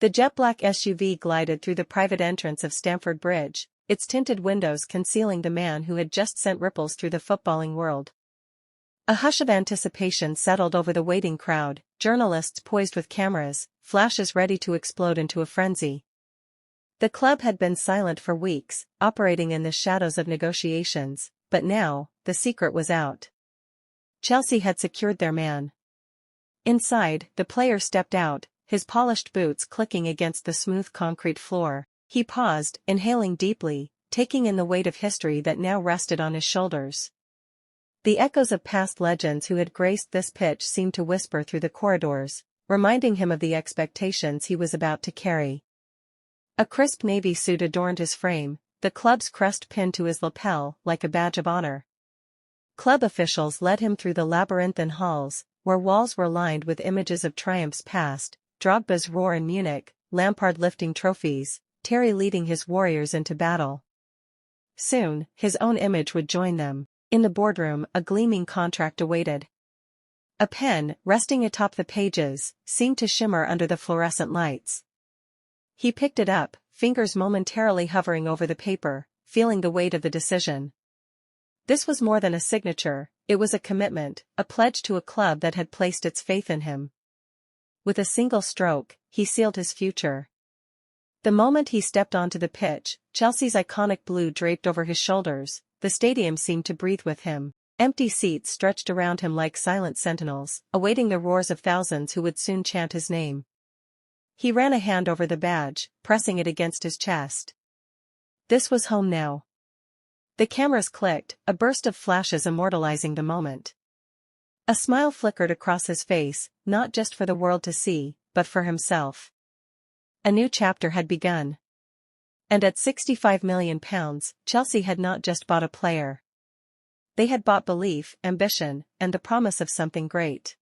The jet-black SUV glided through the private entrance of Stamford Bridge, its tinted windows concealing the man who had just sent ripples through the footballing world. A hush of anticipation settled over the waiting crowd, journalists poised with cameras, flashes ready to explode into a frenzy. The club had been silent for weeks, operating in the shadows of negotiations, but now, the secret was out. Chelsea had secured their man. Inside, the player stepped out, his polished boots clicking against the smooth concrete floor. He paused, inhaling deeply, taking in the weight of history that now rested on his shoulders. The echoes of past legends who had graced this pitch seemed to whisper through the corridors, reminding him of the expectations he was about to carry. A crisp navy suit adorned his frame, the club's crest pinned to his lapel like a badge of honor. Club officials led him through the labyrinthine halls, where walls were lined with images of triumphs past, Drogba's roar in Munich, Lampard lifting trophies, Terry leading his warriors into battle. Soon, his own image would join them. In the boardroom, a gleaming contract awaited. A pen, resting atop the pages, seemed to shimmer under the fluorescent lights. He picked it up, fingers momentarily hovering over the paper, feeling the weight of the decision. This was more than a signature, it was a commitment, a pledge to a club that had placed its faith in him. With a single stroke, he sealed his future. The moment he stepped onto the pitch, Chelsea's iconic blue draped over his shoulders, the stadium seemed to breathe with him. Empty seats stretched around him like silent sentinels, awaiting the roars of thousands who would soon chant his name. He ran a hand over the badge, pressing it against his chest. This was home now. The cameras clicked, a burst of flashes immortalizing the moment. A smile flickered across his face, not just for the world to see, but for himself. A new chapter had begun. And at £65 million, Chelsea had not just bought a player. They had bought belief, ambition, and the promise of something great.